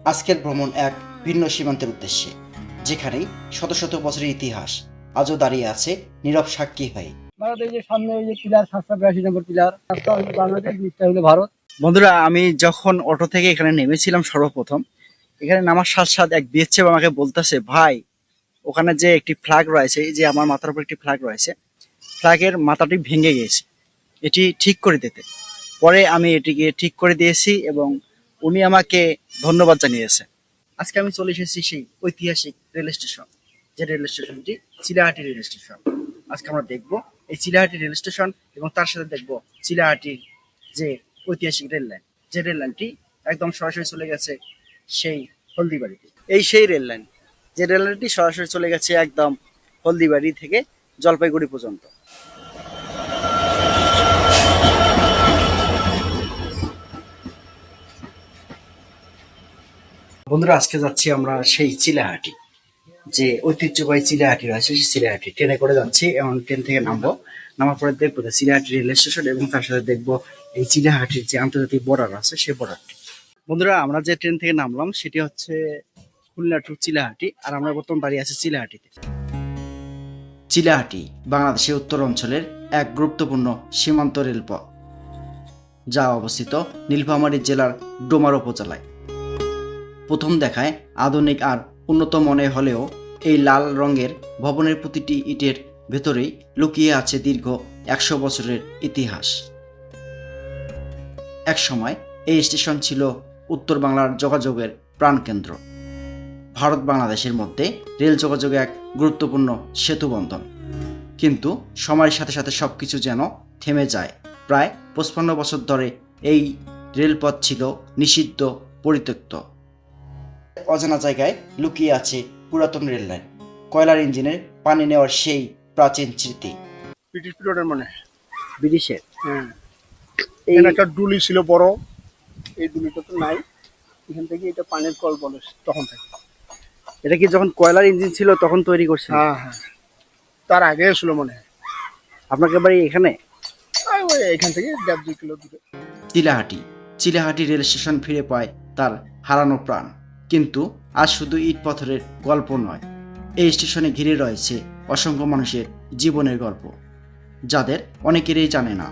আজকের ভ্রমণ এক ভিন্ন সীমান্তের উদ্দেশ্যে, যেখানে শত শত বছরের ইতিহাস আজও দাঁড়িয়ে আছে নীরব সাক্ষী হয়ে। ভারত, এই যে সামনে এই যে পিলার 782 নম্বর পিলার, রাস্তা হলো বাংলাদেশ, নিচটা হলো ভারত। বন্ধুরা, আমি যখন অটো থেকে এখানে নেমেছিলাম সর্বপ্রথম, এখানে নামার সাথে সাথে এক বিএসএফ আমাকে বলতেছে, ভাই ওখানে যে একটি ফ্ল্যাগ রয়েছে, এই যে আমার মাথার উপর একটি ফ্ল্যাগ রয়েছে, ফ্ল্যাগের মাথাটি ভেঙে গিয়েছে, এটি ঠিক করে দিতে। পরে আমি এটিকে ঠিক করে দিয়েছি এবং উনি আমাকে ধন্যবাদ জানিয়েছে। আজকে আমি চলে এসেছি সেই ঐতিহাসিক রেল স্টেশন, যে রেল স্টেশনটি চিলাহাটি রেল স্টেশন। আজকে আমরা দেখব এই চিলাহাটি রেল স্টেশন এবং তার সাথে দেখব চিলাহাটির যে ঐতিহাসিক রেল লাইন, যে রেল লাইনটি একদম সরাসরি চলে গেছে সেই হলদিবাড়িতে। এই সেই রেল লাইন, যে রেল লাইনটি সরাসরি চলে গেছে একদম হলদিবাড়ি থেকে জলপাইগুড়ি পর্যন্ত। বন্ধুরা, আজকে যাচ্ছি আমরা সেই চিলাহাটি, যে ঐতিহ্যবাহী চিলাহাটি রয়েছে, সেই চিলাহাটি ট্রেনে করে যাচ্ছি এবং ট্রেন থেকে নামবো। নামার পরে দেখবো চিলাহাটি রেল স্টেশন এবং তার সাথে দেখবো এই চিলাহাটির যে আন্তর্জাতিক বর্ডার আছে সেই বর্ডারটি। বন্ধুরা, আমরা যে ট্রেন থেকে নামলাম সেটি হচ্ছে খুলনা টু চিলাহাটি, আর আমরা বর্তমান দাঁড়িয়ে আছি চিলাহাটিতে। চিলাহাটি বাংলাদেশের উত্তর অঞ্চলের এক গুরুত্বপূর্ণ সীমান্ত রেলপথ, যা অবস্থিত নীলফামারী জেলার ডোমার উপজেলায়। প্রথম দেখায় আধুনিক আর উন্নত মনে হলেও এই লাল রঙের ভবনের প্রতিটি ইটের ভেতরেই লুকিয়ে আছে দীর্ঘ 100 বছরের ইতিহাস। এক সময় এই স্টেশন ছিল উত্তর বাংলার যোগাযোগের প্রাণকেন্দ্র, ভারত বাংলাদেশের মধ্যে রেল যোগাযোগে এক গুরুত্বপূর্ণ সেতুবন্ধন। কিন্তু সময়ের সাথে সাথে সবকিছু যেন থেমে যায়। প্রায় 55 বছর ধরে এই রেলপথ ছিল নিষিদ্ধ, পরিত্যক্ত। অজানা জায়গায় লুকিয়ে আছে পুরাতন রেল লাইন, কয়লার ইঞ্জিনের পানি নেওয়ার সেই প্রাচীন স্মৃতি। ব্রিটিশ পিরিয়ডের মনে হয়। ব্রিটিশের হ্যাঁ, এই এখানে একটা ডুলি ছিল বড়, এই ডুলিটা তো নাই। এখান থেকে এটা পানির কল বলে তখন থেকে। এটা কি যখন কয়লার ইঞ্জিন ছিল তখন তৈরি করছে? হ্যাঁ হ্যাঁ, তার আগে ছিল মনে হয়। আপনাকে বাড়ি এখানে? ওই এখান থেকে 1.5-2 কিলো দূরে। চিলাহাটি চিলাহাটি রেল স্টেশন ফিরে পায় তার হারানো প্রাণ। কিন্তু আজ শুধু ইট পাথরের গল্প নয়, এই স্টেশনে ঘিরে রয়েছে অসংখ্য মানুষের জীবনের গল্প, যাদের অনেকেরই জানে না।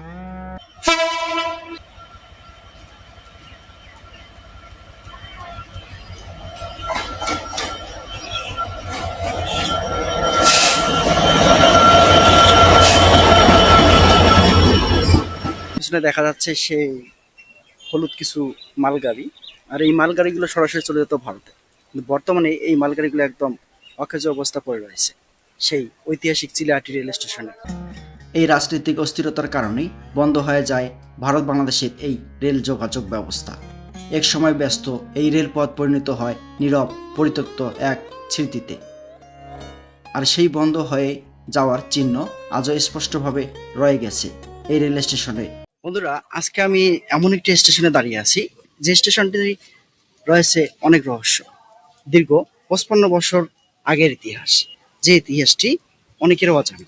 পিছনে দেখা যাচ্ছে সেই হলুদ কিছু মালগাড়ি, আর এই মালগাড়িগুলো সরাসরি চলে যেত ভারতে। কিন্তু বর্তমানে এই মালগাড়িগুলো একদম অকেজো অবস্থা পড়ে রয়েছে সেই ঐতিহাসিক চিলাহাটি রেল স্টেশনে। এই রাজনৈতিক অস্থিরতার কারণেই বন্ধ হয়ে যায় ভারত বাংলাদেশের এই রেল যোগাযোগ ব্যবস্থা। এক সময় ব্যস্ত এই রেলপথ পরিণত হয় নীরব, পরিত্যক্ত এক স্মৃতিতে। আর সেই বন্ধ হয়ে যাওয়ার চিহ্ন আজও স্পষ্টভাবে রয়ে গেছে এই রেল স্টেশনে। বন্ধুরা, আজকে আমি এমন একটি স্টেশনে দাঁড়িয়ে আছি, যে স্টেশনটি রয়েছে অনেক রহস্য। দীর্ঘ 55 বছর আগের ইতিহাস, যে ইতিহাসটি অনেকেরও অজানা।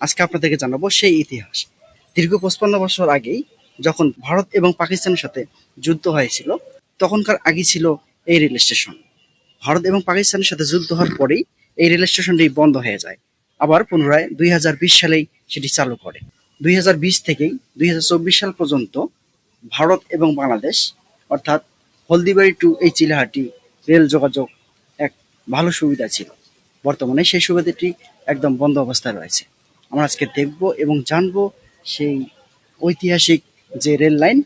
আজকে আপনাদেরকে জানাবো সেই ইতিহাস। দীর্ঘ 55 বছর আগেই যখন ভারত এবং পাকিস্তানের সাথে যুদ্ধ হয়েছিল, তখনকার আগে ছিল এই রেল স্টেশন। ভারত এবং পাকিস্তানের সাথে যুদ্ধ হওয়ার পরেই এই রেল স্টেশনটি বন্ধ হয়ে যায়। আবার পুনরায় 2020 সালেই সেটি চালু করে। 2020 থেকেই 2024 সাল পর্যন্ত ভারত এবং বাংলাদেশ, অর্থাৎ হলদিবাড়ি টু এই চিলাহাটি রেল যোগাযোগ এক ভালো সুবিধা ছিল। বর্তমানে সেই সুবিধাটি একদম বন্ধ অবস্থায় রয়েছে। আমরা আজকে দেখব এবং জানবো সেই ঐতিহাসিক যে রেল লাইন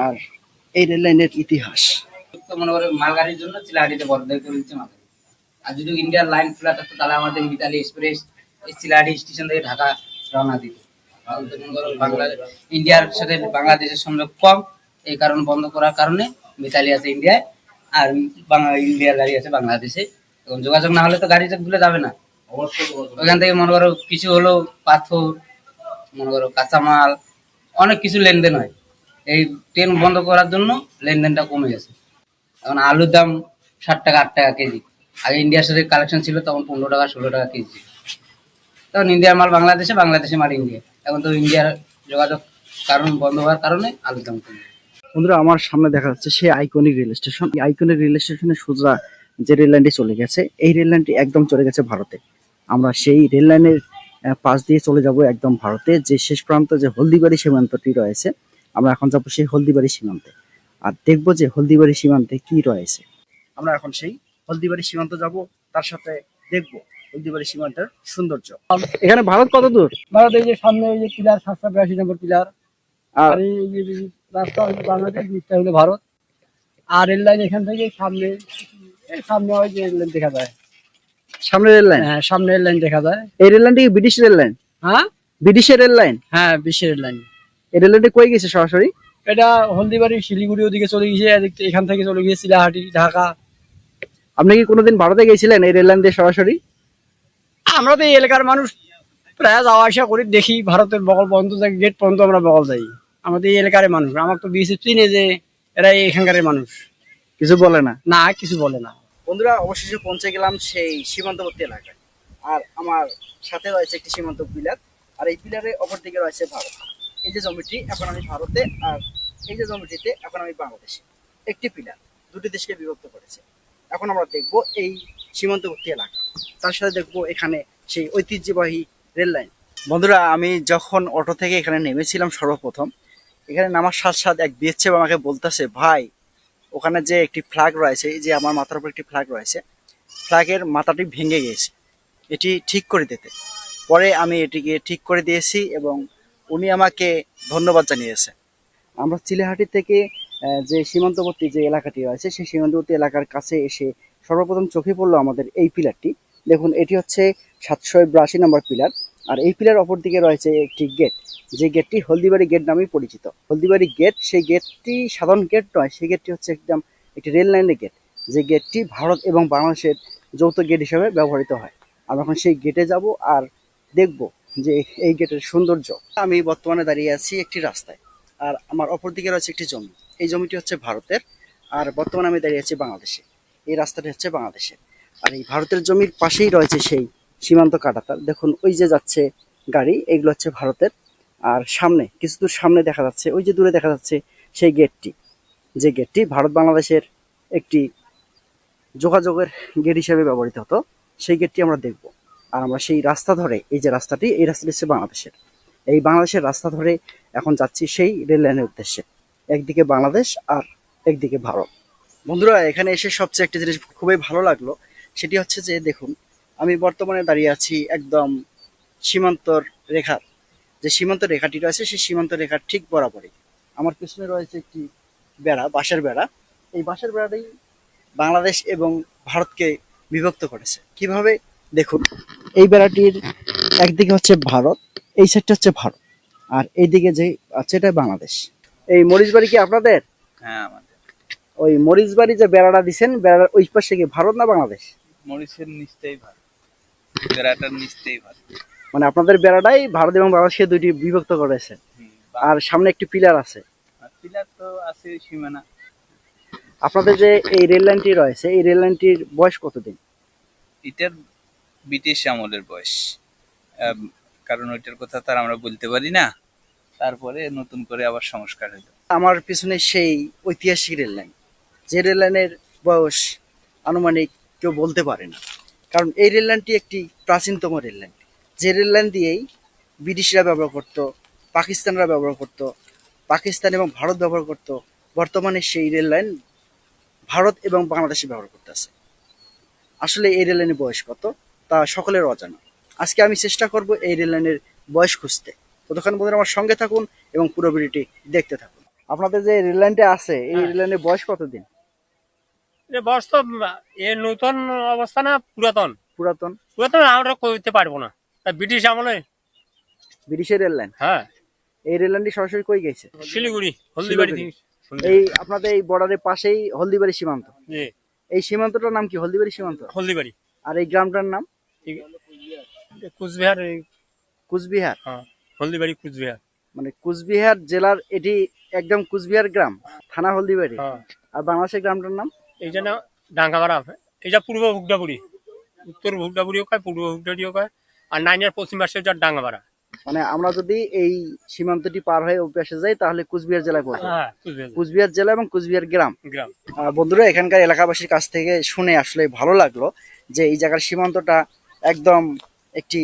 আর এই রেল লাইনের ইতিহাস। তো মনে করে মালগাড়ির জন্য চিলাহাটিতে বন্ধ করে দিচ্ছে মালগাড়ি। আর যদি ইন্ডিয়ার লাইন খোলা থাকতো তাহলে আমাদের মিতালি এক্সপ্রেস এই চিলাহাটি স্টেশন থেকে ঢাকা রওনা দিত। মনে করো বাংলাদেশ ইন্ডিয়ার সাথে বাংলাদেশের সংযোগ কম, এই কারণে বন্ধ করার কারণে মিতালি আছে ইন্ডিয়ায় আর ইন্ডিয়ার গাড়ি আছে বাংলাদেশে। এখন যোগাযোগ না হলে তো গাড়ি গুলো যাবে না। ওইখান থেকে মনে করো কিছু হলো পাথর, মনে করো কাঁচামাল, অনেক কিছু লেনদেন হয়। এই ট্রেন বন্ধ করার জন্য লেনদেনটা কমে গেছে। এখন আলুর দাম 60 টাকা 8 টাকা কেজি। আগে ইন্ডিয়ার সাথে কালেকশন ছিল তখন 15 টাকা 16 টাকা কেজি। তখন ইন্ডিয়ার মাল বাংলাদেশে, বাংলাদেশে মাল ইন্ডিয়া। এখন তো ইন্ডিয়ার যোগাযোগ কারণ বন্ধ হওয়ার কারণে আলুর দাম কমে। বন্ধুরা, আমার সামনে দেখা যাচ্ছে সেই আইকনিক রেল স্টেশন। এই আইকনিক রেল স্টেশনে সোজা যে রেল লাইনটি চলে গেছে, এই রেল লাইনটি একদম চলে গেছে ভারতে। আমরা সেই রেল লাইনের পাশ দিয়ে চলে যাব একদম ভারতে, যে শেষ প্রান্ত যে হলদিবাড়ি সীমান্তটি রয়েছে। আমরা এখন যাবো সেই হলদিবাড়ি সীমান্তে, আর দেখবো যে হলদিবাড়ি সীমান্তে কি রয়েছে। আমরা এখন সেই হলদিবাড়ি সীমান্ত যাব, তার সাথে দেখবো হলদিবাড়ি সীমান্তের সৌন্দর্য। এখানে ভারত কত দূর? ভারত এই যে সামনে এই যে পিলার 782 নম্বর পিলার, আর আর এই যে রাস্তা হলো বাংলাদেশ, নিচটা হলো ভারত। আর রেল লাইন এখান থেকে সামনে, এই সামনে ওই যে রেল লাইন দেখা যায়। সামনে রেল লাইন? হ্যাঁ, সামনে রেল লাইন দেখা যায়। এই রেল লাইনটি কি ব্রিটিশ রেল লাইন? হ্যাঁ, ব্রিটিশের রেল লাইন? হ্যাঁ, বিশ্বের রেল লাইন। এই রেল লাইনটি কই গেছে সরাসরি? এটা হলদিবাড়ি শিলিগুড়ি ওদিকে চলে গিয়েছে, এখান থেকে চলে গিয়েছে চিলাহাটি, ঢাকা। আপনি কি কোনোদিন ভারতে গেছিলেন এই রেল লাইন দিয়ে সরাসরি? আমরা তো এই এলাকার মানুষ, প্রায় যাওয়া আসা করি, দেখি ভারতের বগল পর্যন্ত যাই, গেট পর্যন্ত আমরা বগল যাই। আমাদের এই এলাকার মানুষ, আমার তো বিএসএফ চিনে যে এরা এখানকার মানুষ, কিছু বলে না? না কিছু বলে না। বন্ধুরা, অবশেষে পৌঁছে গেলাম সেই সীমান্তবর্তী এলাকায়। আর আমার সাথে রয়েছে একটি সীমান্ত পিলার, আর এই পিলারের অপর দিকে রয়েছে ভারত। এই যে জমিটি, এখন আমি ভারতে, আর এই যে জমিটিতে এখন আমি বাংলাদেশে। একটি পিলার দুটি দেশকে বিভক্ত করেছে। এখন আমরা দেখব এই সীমান্তবর্তী এলাকা, তার সাথে দেখবো এখানে সেই ঐতিহ্যবাহী রেল লাইন। বন্ধুরা, আমি যখন অটো থেকে এখানে নেমেছিলাম সর্বপ্রথম, এখানে নামার সাথে সাথে এক বিএসএফ আমাকে বলতেছে, ভাই ওখানে যে একটি ফ্ল্যাগ রয়েছে, এই যে আমার মাথার উপর একটি ফ্ল্যাগ রয়েছে, ফ্ল্যাগের মাথাটি ভেঙে গিয়েছে, এটি ঠিক করে দিতে। পরে আমি এটিকে ঠিক করে দিয়েছি এবং উনি আমাকে ধন্যবাদ জানিয়েছে। আমরা চিলেহাটি থেকে যে সীমান্তবর্তী যে এলাকাটি রয়েছে, সেই সীমান্তবর্তী এলাকার কাছে এসে সর্বপ্রথম চোখে পড়লো আমাদের এই পিলারটি। দেখুন, এটি হচ্ছে 782 নম্বর পিলার, আর এই পিলার অপর দিকে রয়েছে একটি গেট, যে গেটটি হলদিবাড়ি গেট নামেই পরিচিত। হলদিবাড়ি গেট, সেই গেটটি সাধারণ গেট নয়, সেই গেটটি হচ্ছে একদম একটি রেল লাইনের গেট, যে গেটটি ভারত এবং বাংলাদেশের যৌথ গেট হিসেবে ব্যবহৃত হয়। আমরা এখন সেই গেটে যাব আর দেখব যে এই গেটের সৌন্দর্য। আমি বর্তমানে দাঁড়িয়ে আছি একটি রাস্তায়, আর আমার অপর দিকে রয়েছে একটি জমি। এই জমিটি হচ্ছে ভারতের, আর বর্তমানে আমি দাঁড়িয়ে আছি বাংলাদেশে। এই রাস্তাটি হচ্ছে বাংলাদেশের, আর এই ভারতের জমির পাশেই রয়েছে সেই সীমান্ত কাঁটাতার। দেখুন, ওই যে যাচ্ছে গাড়ি, এগুলো হচ্ছে ভারতের। আর সামনে কিছু দূর সামনে দেখা যাচ্ছে, ওই যে দূরে দেখা যাচ্ছে সেই গেটটি, যে গেটটি ভারত বাংলাদেশের একটি যোগাযোগের গেট হিসেবে ব্যবহৃত হতো, সেই গেটটি আমরা দেখব। আর আমরা সেই রাস্তা ধরে, এই যে রাস্তাটি, এই রাস্তাটি হচ্ছে বাংলাদেশের। এই বাংলাদেশের রাস্তা ধরে এখন যাচ্ছি সেই রেল লাইনের উদ্দেশ্যে। একদিকে বাংলাদেশ আর একদিকে ভারত। বন্ধুরা, এখানে এসে সবচেয়ে একটি জিনিস খুবই ভালো লাগলো, সেটি হচ্ছে যে দেখুন, আমি বর্তমানে দাঁড়িয়ে আছি একদম সীমান্তর রেখার, যে সীমান্ত রেখাটি রয়েছে সেই সীমান্ত রেখার ঠিক বরাবরই। আমার পিছনে রয়েছে একটি বেড়া, বাঁশের বেড়া। এই বাঁশের বেড়াটাই বাংলাদেশ এবং ভারতকে বিভক্ত করেছে। কিভাবে? দেখুন, এই বেড়াটির একদিকে হচ্ছে ভারত, এই সাইডটা হচ্ছে ভারত, আর এইদিকে যে আছে এটা বাংলাদেশ। এই মরিচবাড়ি কি আপনাদের? হ্যাঁ, আমাদের ওই মরিচবাড়ি যে বেড়াটা দিছেন, বেড়ার ওই পাশে কি ভারত না বাংলাদেশ? মরিচের নিচটাই ভালো, বেড়াটার নিচটাই ভালো। মানে আপনাদের বেড়াটাই ভারত এবং বাংলাদেশকে দুইটি বিভক্ত করেছে। আর সামনে একটি পিলার আছে। পিলার তো আছে সীমানা। আপনাদের যে এই রেল লাইনটি রয়েছে, এই রেল লাইনটির বয়স কতদিন? এটার ব্রিটিশ আমলের বয়স, কারণ ওইটার কথা তো আর আমরা বলতে পারি না। তারপরে নতুন করে আবার সংস্কার হলো। আমার পিছনে সেই ঐতিহাসিক রেল লাইন, যে রেল লাইনের বয়স আনুমানিক কেউ বলতে পারে না, কারণ এই রেল লাইনটি একটি প্রাচীনতম রেল লাইন, যে রেল লাইন দিয়েই ব্রিটিশরা ব্যবহার করত, পাকিস্তানরা ব্যবহার করত, পাকিস্তান এবং ভারত ব্যবহার করত। বর্তমানে সেই রেল লাইন ভারত এবং বাংলাদেশে ব্যবহার করতেছে। আসলে এই রেল লাইনের বয়স কত তা সকলের অজানা। আজকে আমি চেষ্টা করব এই রেল লাইনের বয়স খুঁজতে। ততক্ষণ বন্ধুরা আমার সঙ্গে থাকুন এবং পুরো ভিডিওটি দেখতে থাকুন। আপনাদের যে রেল লাইনটা আছে, এই রেল লাইনের বয়স কতদিন? বয়স তো এ নতুন অবস্থা না পুরাতন? পুরাতন। পুরাতন আমরা কইতে পারবো না, তা ব্রিটিশ আমলে। ব্রিটিশের রেল লাইন। হ্যাঁ, এই রেল লাইনটি সরাসরি কই গেছে? শিলিগুড়ি হলদিবাড়ি থেকে। এই আপনাদের এই বর্ডারের পাশেই হলদিবাড়ি সীমান্ত। জি, এই সীমান্তটার নাম কি? হলদিবাড়ি সীমান্ত। হলদিবাড়ি। আর এই গ্রামটার নাম? কুচবিহার। কুচবিহার। হ্যাঁ, হলদিবাড়ি কুচবিহার। মানে কুচবিহার জেলার এটি একদম কুচবিহার গ্রাম, থানা হলদিবাড়ি। হ্যাঁ, আর বাংলাদেশের গ্রামটার নাম? এই জন্য ডাঙ্গাপাড়া। এটা পূর্ব ভুগডাবুড়ি, উত্তর ভুগডাবুড়িও কয়, পূর্ব ভুগডাবুড়িও কয়, আর নাইনের পশ্চিম পাশে যার ডাঙ্গাপাড়া। মানে আমরা যদি এই সীমান্তটি পার হয়ে ওই পাশে যাই তাহলে কুচবিহার জেলায় পড়বে। হ্যাঁ কুচবিহার কুচবিহার জেলা এবং কুচবিহার গ্রাম। গ্রাম। বন্ধুরা, এখানকার এলাকাবাসীর কাছ থেকে শুনে আসলে ভালো লাগলো যে এই জায়গার সীমান্তটা একদম একটি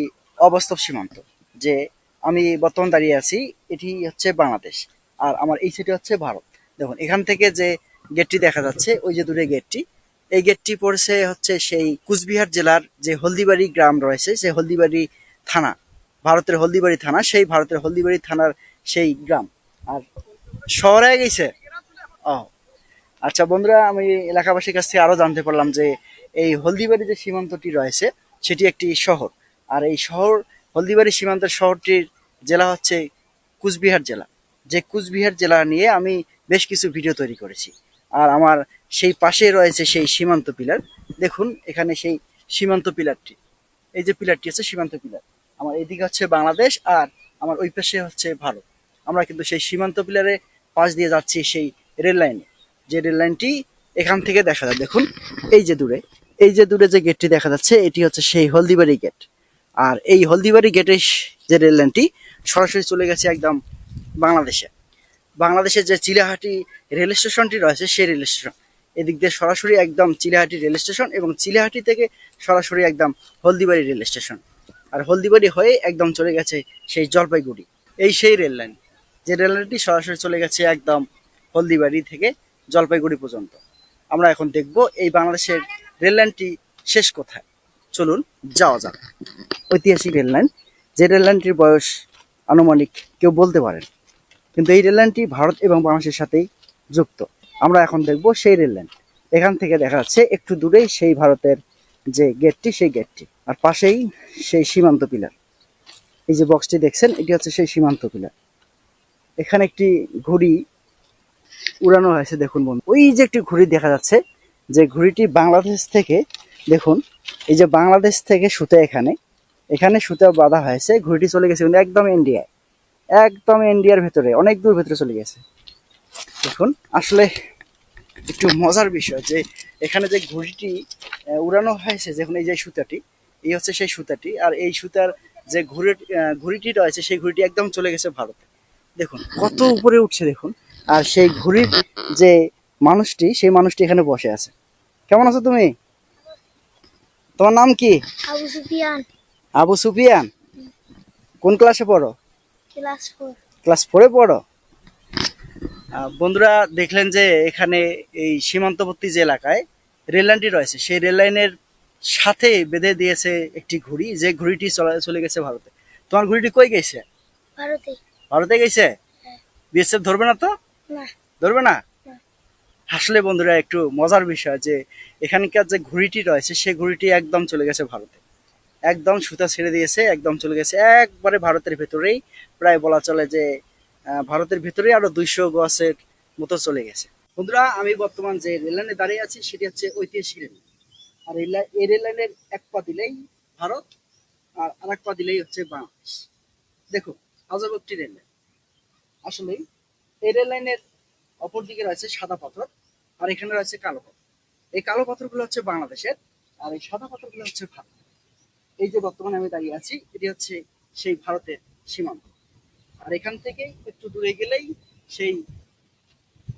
অবাস্তব সীমান্ত। যে আমি বর্তমান দাঁড়িয়ে আছি, এটি হচ্ছে বাংলাদেশ আর আমার এই সাইডে হচ্ছে ভারত। দেখুন এখান থেকে যে গেটটি দেখা যাচ্ছে, ওই যে দূরে গেটটি, এই গেটটি পড়ছে হচ্ছে সেই কুচবিহার জেলার যে হলদিবাড়ি গ্রাম রয়েছে, সেই হলদিবাড়ি থানা, ভারতের হলদিবাড়ি থানা, সেই ভারতের হলদিবাড়ি থানার সেই গ্রাম। আর শহরে গেছে। ও আচ্ছা বন্ধুরা, আমি এলাকাবাসীর কাছ থেকে আরো জানতে পারলাম যে এই হলদিবাড়ি যে সীমান্তটি রয়েছে সেটি একটি শহর। আর এই শহর হলদিবাড়ি সীমান্তের শহরটির জেলা হচ্ছে কুচবিহার জেলা। যে কুচবিহার জেলা নিয়ে আমি বেশ কিছু ভিডিও তৈরি করেছি। আর আমার সেই পাশে রয়েছে সেই সীমান্ত পিলার। দেখুন এখানে সেই সীমান্ত পিলারটি, এই যে পিলারটি আছে সীমান্ত পিলার, আমার এইদিকে হচ্ছে বাংলাদেশ আর আমার ওই পাশে হচ্ছে ভারত। আমরা কিন্তু সেই সীমান্ত পিলারে পাশ দিয়ে যাচ্ছি সেই রেল লাইনে, যে রেল লাইনটি এখান থেকে দেখা যায়। দেখুন এই যে দূরে, এই যে দূরে যে গেটটি দেখা যাচ্ছে, এটি হচ্ছে সেই হলদিবাড়ি গেট। আর এই হলদিবাড়ি গেটের যে রেল লাইনটি সরাসরি চলে গেছে একদম বাংলাদেশে। বাংলাদেশের যে চিলাহাটি রেল স্টেশনটি রয়েছে সেই রেল স্টেশন, এদিক দিয়ে সরাসরি একদম চিলাহাটি রেল স্টেশন এবং চিলাহাটি থেকে সরাসরি একদম হলদিবাড়ি রেল স্টেশন। আর হলদিবাড়ি হয়ে একদম চলে গেছে সেই জলপাইগুড়ি। এই সেই রেল লাইন, যে রেল লাইনটি সরাসরি চলে গেছে একদম হলদিবাড়ি থেকে জলপাইগুড়ি পর্যন্ত। আমরা এখন দেখব এই বাংলাদেশের রেল লাইনটি শেষ কোথায়। চলুন যাওয়া যাক। ঐতিহাসিক রেল লাইন, যে রেল লাইনটির বয়স আনুমানিক কেউ বলতে পারেন, কিন্তু এই রেল লাইনটি ভারত এবং বাংলাদেশের সাথেই যুক্ত। আমরা এখন দেখব সেই রেল লাইন। এখান থেকে দেখা যাচ্ছে একটু দূরেই সেই ভারতের যে গেটটি, সেই গেটটি, আর পাশেই সেই সীমান্ত পিলার। এই যে বক্সটি দেখছেন, এটি হচ্ছে সেই সীমান্ত পিলার। এখানে একটি ঘুড়ি উড়ানো হয়েছে, দেখুন বন্ধু, ওই যে একটি ঘুড়ি দেখা যাচ্ছে, যে ঘুড়িটি বাংলাদেশ থেকে, দেখুন এই যে বাংলাদেশ থেকে সুতা এখানে এখানে সুতা বাঁধা হয়েছে, ঘুড়িটি চলে গেছে কিন্তু একদম ইন্ডিয়ায়, একদম ইন্ডিয়ার ভেতরে, অনেক দূর ভেতরে চলে গেছে। দেখুন আসলে একটু মজার বিষয় যে এখানে যে ঘুড়িটি উড়ানো হয়েছে, যখন এই যে সুতাটি, এই হচ্ছে সেই সুতাটি, আর এই সুতার যে ঘুড়িটি রয়েছে সেই ঘুড়িটি একদম চলে গেছে ভারতে। দেখুন কত উপরে উঠছে দেখুন। আর সেই ঘুড়ির যে মানুষটি, সেই মানুষটি এখানে বসে আছে। কেমন আছো তুমি? তোমার নাম কি? আবু সুফিয়ান। আবু সুফিয়ান। কোন ক্লাসে পড়ো? ক্লাস 4। ক্লাস 4-এ পড়ো। বন্ধুরা দেখলেন যে এখানে এই সীমান্তবর্তী যে এলাকায় রেল লাইনটি রয়েছে, সেই রেল লাইনের সাথে বেঁধে দিয়েছে একটি ঘুড়ি, যে ঘুড়িটি চলে গেছে ভারতে। তোমার ঘুড়িটি কই গেছে? ভারতে। ভারতে গেছে? বিএসএফ ধরবে না তো? না। ধরবে না? না। আসলে বন্ধুরা একটু মজার বিষয় যে এখানকার যে ঘুড়িটি রয়েছে সেই ঘুড়িটি একদম চলে গেছে ভারতে, একদম সুতা ছেড়ে দিয়েছে, একদম চলে গেছে একবারে ভারতের ভেতরেই, প্রায় বলা চলে যে ভারতের ভেতরেই আরো 200 গজের মতো চলে গেছে। বন্ধুরা আমি বর্তমান যে রেল লাইনে দাঁড়িয়ে আছি সেটি হচ্ছে ঐতিহাসিক রেল। আর এই রেল লাইনের এক পা দিলেই ভারত আর আরেক পা দিলেই হচ্ছে বাংলাদেশ। দেখুন আজব একটি রেল লাইন। আসলে এই রেল লাইনের অপর দিকে রয়েছে সাদা পাথর, আর এখানে রয়েছে কালো পাথর। এই কালো পাথরগুলো হচ্ছে বাংলাদেশের, আর এই সাদা পাথরগুলো হচ্ছে ভারত। এই যে বর্তমানে আমি দাঁড়িয়ে আছি, এটি হচ্ছে সেই ভারতের সীমান্ত। আর এখান থেকে একটু দূরে গেলেই সেই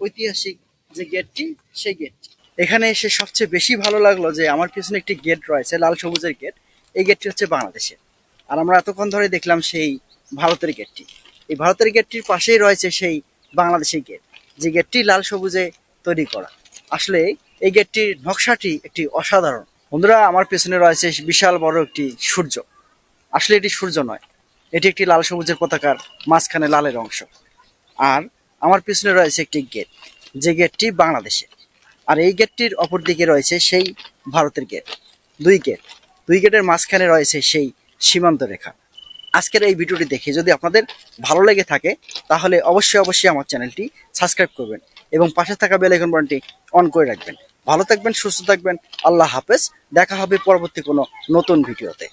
ঐতিহাসিক যে গেটটি, সেই গেটটি। এখানে এসে সবচেয়ে বেশি ভালো লাগলো যে আমার পিছনে একটি গেট রয়েছে, লাল সবুজের গেট। এই গেটটি হচ্ছে বাংলাদেশের, আর আমরা এতক্ষণ ধরে দেখলাম সেই ভারতের গেটটি। এই ভারতের গেটটির পাশেই রয়েছে সেই বাংলাদেশের গেট, যে গেটটি লাল সবুজে তৈরি করা। আসলে এই গেটটির নকশাটি একটি অসাধারণ। বন্ধুরা আমার পেছনে রয়েছে বিশাল বড় একটি সূর্য। আসলে এটি সূর্য নয়, এটি একটি লাল সবুজের পতাকার মাঝখানে লালের অংশ। আর আমার পিছনে রয়েছে একটি গেট, যে গেটটি বাংলাদেশে, আর এই গেটটির অপর দিকে রয়েছে সেই ভারতের গেট। দুই গেটের মাঝখানে রয়েছে সেই সীমান্ত রেখা। আজকের এই ভিডিওটি দেখে যদি আপনাদের ভালো লেগে থাকে তাহলে অবশ্যই আমার চ্যানেলটি সাবস্ক্রাইব করবেন এবং পাশে থাকা বেল আইকন বাটনটি অন করে রাখবেন। ভালো থাকবেন, সুস্থ থাকবেন। আল্লাহ হাফেজ। দেখা হবে পরবর্তী কোনো নতুন ভিডিওতে।